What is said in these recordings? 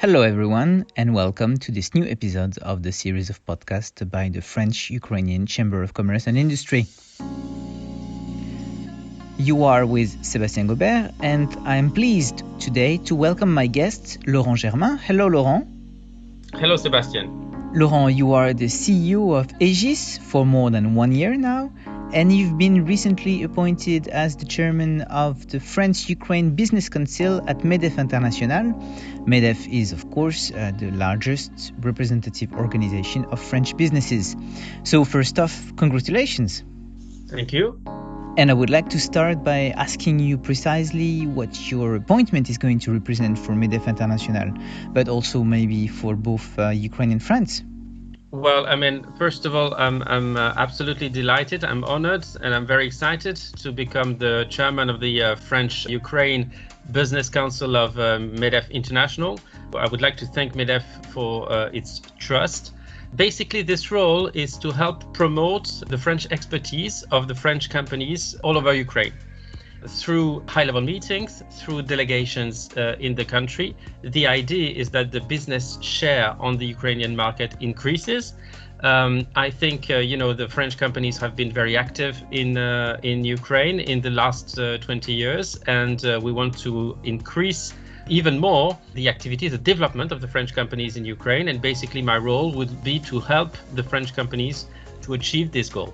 Hello everyone and welcome to this new episode of the series of podcasts by the French-Ukrainian Chamber of Commerce and Industry. You are with Sébastien Gobert and I am pleased today to welcome my guest, Laurent Germain. Hello Laurent. Hello Sébastien. Laurent, you are the CEO of Egis for more than 1 year now, and you've been recently appointed as the chairman of the France-Ukraine Business Council at MEDEF International. MEDEF is, of course, the largest representative organization of French businesses. So first off, congratulations. Thank you. And I would like to start by asking you precisely what your appointment is going to represent for MEDEF International, but also maybe for both Ukraine and France. Well, first of all, I'm absolutely delighted. I'm honored and I'm very excited to become the chairman of the French-Ukraine Business Council of MEDEF International. I would like to thank MEDEF for its trust. Basically, this role is to help promote the French expertise of the French companies all over Ukraine through high-level meetings, through delegations in the country. The idea is that the business share on the Ukrainian market increases. I think the French companies have been very active in Ukraine in the last 20 years, and we want to increase even more the activity, the development of the French companies in Ukraine. And basically my role would be to help the French companies to achieve this goal.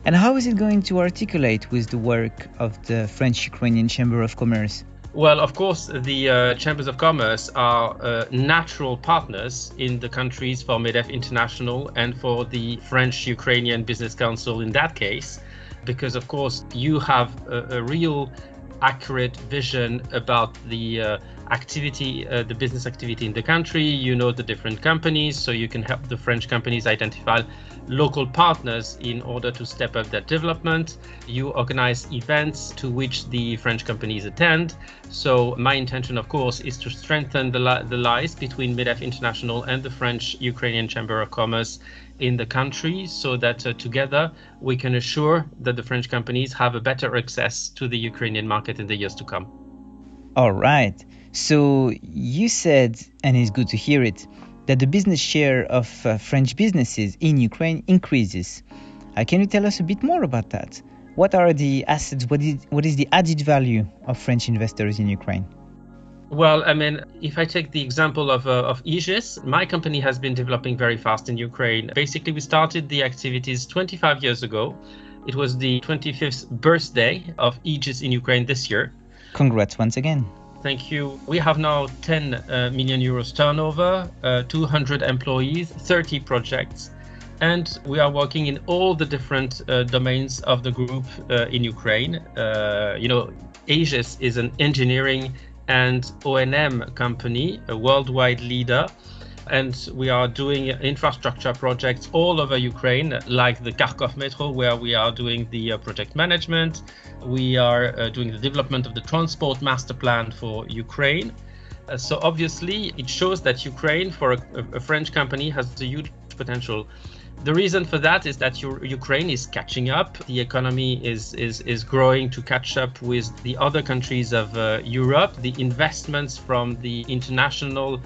And how is it going to articulate with the work of the French-Ukrainian Chamber of Commerce? Well, of course, the Chambers of Commerce are natural partners in the countries for MEDEF International and for the French-Ukrainian Business Council in that case, because, of course, you have a real accurate vision about the activity, the business activity in the country. You know the different companies, so you can help the French companies identify local partners in order to step up their development. You organize events to which the French companies attend. So my intention, of course, is to strengthen the lies between MEDEF International and the French-Ukrainian Chamber of Commerce in the country, so that together we can assure that the French companies have a better access to the Ukrainian market in the years to come. All right. So you said, and it's good to hear it, that the business share of French businesses in Ukraine increases. Can you tell us a bit more about that? What are the assets? What is the added value of French investors in Ukraine? Well, if I take the example of Egis, my company has been developing very fast in Ukraine. Basically, we started the activities 25 years ago. It was the 25th birthday of Egis in Ukraine this year. Congrats once again. Thank you. We have now 10 million euros turnover, 200 employees, 30 projects, and we are working in all the different domains of the group in Ukraine. Egis is an engineering and O&M company, a worldwide leader, and we are doing infrastructure projects all over Ukraine, like the Kharkov Metro, where we are doing the project management. We are doing the development of the transport master plan for Ukraine. So obviously, it shows that Ukraine, for a French company, has a huge potential. The reason for that is that Ukraine is catching up. The economy is growing to catch up with the other countries of Europe. The investments from the international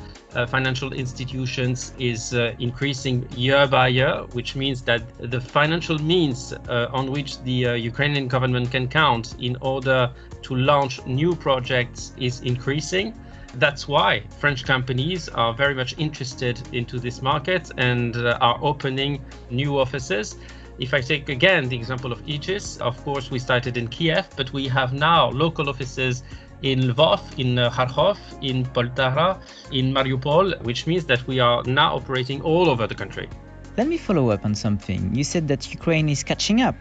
financial institutions is increasing year by year, which means that the financial means on which the Ukrainian government can count in order to launch new projects is increasing. That's why French companies are very much interested into this market and are opening new offices. If I take again the example of Egis, of course we started in Kiev, but we have now local offices in Lvov, in Kharkov, in Poltava, in Mariupol, which means that we are now operating all over the country. Let me follow up on something. You said that Ukraine is catching up.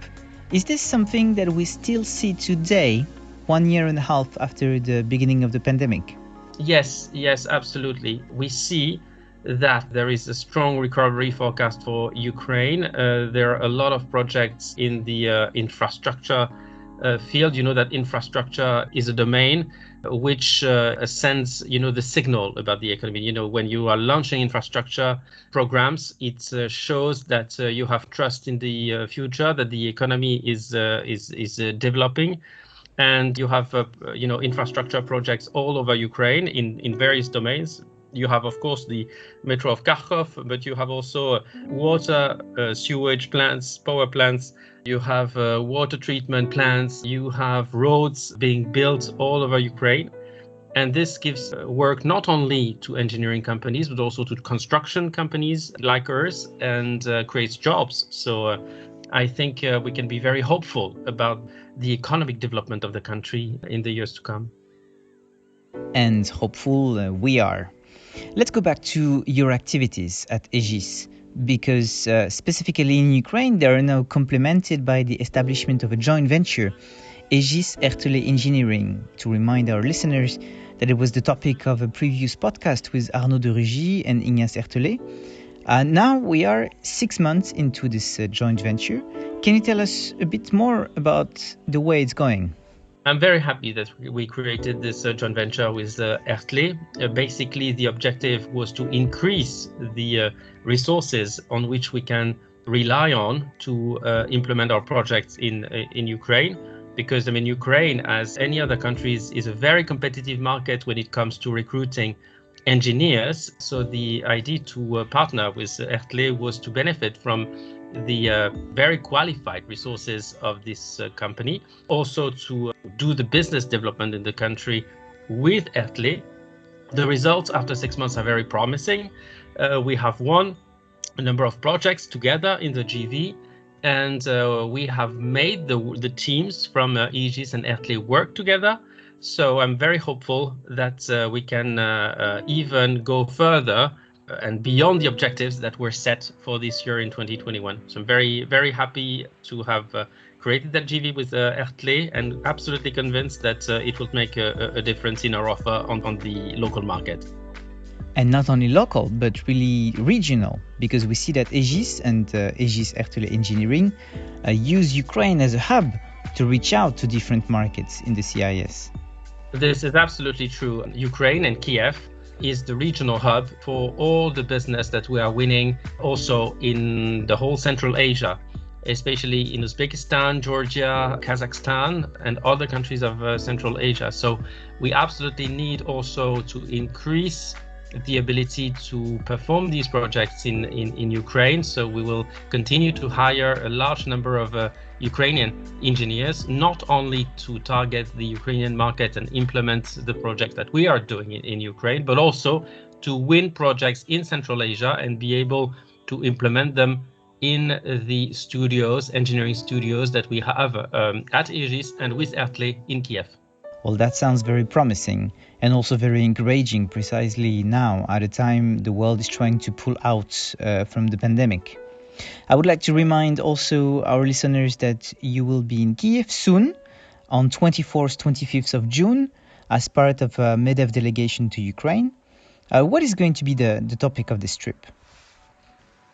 Is this something that we still see today, 1 year and a half after the beginning of the pandemic? Yes, absolutely. We see that there is a strong recovery forecast for Ukraine. There are a lot of projects in the infrastructure field. You know that infrastructure is a domain which sends, the signal about the economy. When you are launching infrastructure programs, it shows that you have trust in the future, that the economy is developing. And you have, infrastructure projects all over Ukraine in various domains. You have, of course, the metro of Kharkov, but you have also water, sewage plants, power plants. You have water treatment plants. You have roads being built all over Ukraine. And this gives work not only to engineering companies, but also to construction companies like ours, and creates jobs. So I think we can be very hopeful about the economic development of the country in the years to come. And hopeful we are. Let's go back to your activities at Egis, because specifically in Ukraine, they are now complemented by the establishment of a joint venture, Egis Ertelet Engineering, to remind our listeners that it was the topic of a previous podcast with Arnaud de Rugy and Ignace Ertelet. Now we are 6 months into this joint venture. Can you tell us a bit more about the way it's going? I'm very happy that we created this joint venture with Ertelet. Basically, the objective was to increase the resources on which we can rely on to implement our projects in Ukraine. Because Ukraine, as any other countries, is a very competitive market when it comes to recruiting engineers. So the idea to partner with Ertelet was to benefit from the very qualified resources of this company, also to do the business development in the country with Ertelet. The results after 6 months are very promising. We have won a number of projects together in the JV, and we have made the teams from Egis and Ertelet work together. So I'm very hopeful that we can even go further and beyond the objectives that were set for this year in 2021. So I'm very, very happy to have created that JV with Ertelet, and absolutely convinced that it will make a difference in our offer on the local market. And not only local, but really regional, because we see that Egis and Egis Ertelet Engineering use Ukraine as a hub to reach out to different markets in the CIS. This is absolutely true. Ukraine and Kiev is the regional hub for all the business that we are winning, also in the whole Central Asia, especially in Uzbekistan, Georgia, Kazakhstan, and other countries of Central Asia. So we absolutely need also to increase the ability to perform these projects in Ukraine. So we will continue to hire a large number of Ukrainian engineers, not only to target the Ukrainian market and implement the projects that we are doing in Ukraine, but also to win projects in Central Asia and be able to implement them in the studios, engineering studios that we have at Egis and with Ertelet in Kiev. Well, that sounds very promising and also very encouraging precisely now at a time the world is trying to pull out from the pandemic. I would like to remind also our listeners that you will be in Kiev soon on 24th, 25th of June as part of a MEDEF delegation to Ukraine. What is going to be the topic of this trip?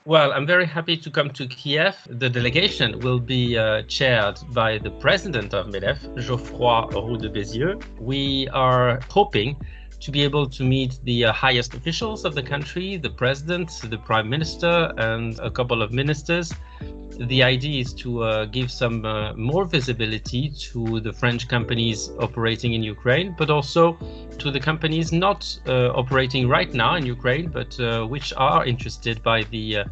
Well, I'm very happy to come to Kiev. The delegation will be chaired by the president of MEDEF, Geoffroy Roux de Bézieux. We are hoping to be able to meet the highest officials of the country, the president, the prime minister, and a couple of ministers. The idea is to give some more visibility to the French companies operating in Ukraine, but also to the companies not operating right now in Ukraine, but which are interested by the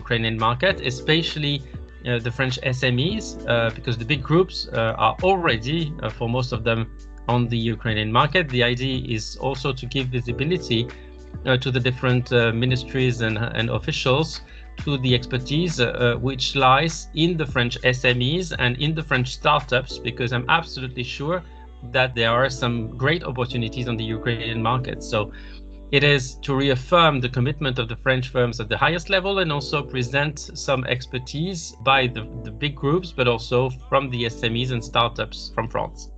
Ukrainian market, especially the French SMEs, because the big groups are already, for most of them, on the Ukrainian market. The idea is also to give visibility to the different ministries and officials, to the expertise which lies in the French SMEs and in the French startups, because I'm absolutely sure that there are some great opportunities on the Ukrainian market. So it is to reaffirm the commitment of the French firms at the highest level and also present some expertise by the big groups, but also from the SMEs and startups from France.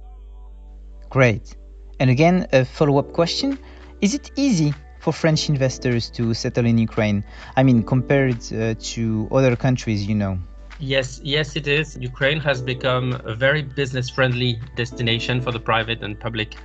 Great. And again, a follow-up question. Is it easy for French investors to settle in Ukraine? I mean, compared to other countries, you know. Yes, it is. Ukraine has become a very business-friendly destination for the private and public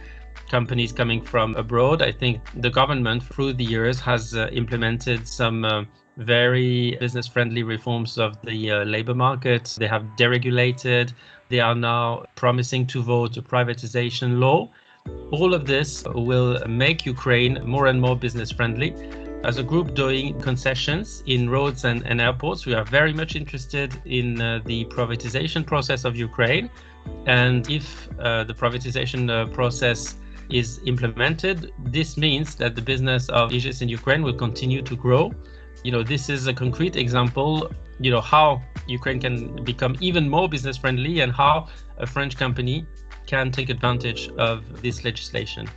companies coming from abroad. I think the government through the years has implemented some very business-friendly reforms of the labor market. They have deregulated. They are now promising to vote a privatization law. All of this will make Ukraine more and more business friendly. As a group doing concessions in roads and airports, we are very much interested in the privatization process of Ukraine. And if the privatization process is implemented, this means that the business of Egis in Ukraine will continue to grow. This is a concrete example, how Ukraine can become even more business friendly and how a French company can take advantage of this legislation.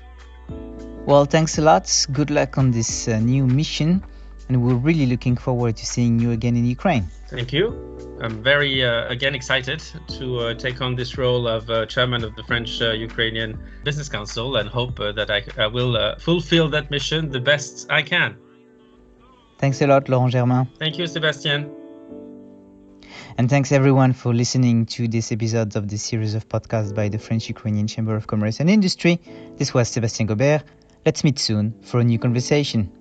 Well, thanks a lot. Good luck on this new mission. And we're really looking forward to seeing you again in Ukraine. Thank you. I'm very, again, excited to take on this role of chairman of the French-Ukrainian Business Council and hope that I will fulfill that mission the best I can. Thanks a lot, Laurent Germain. Thank you, Sébastien. And thanks everyone for listening to this episode of the series of podcasts by the French-Ukrainian Chamber of Commerce and Industry. This was Sébastien Gobert. Let's meet soon for a new conversation.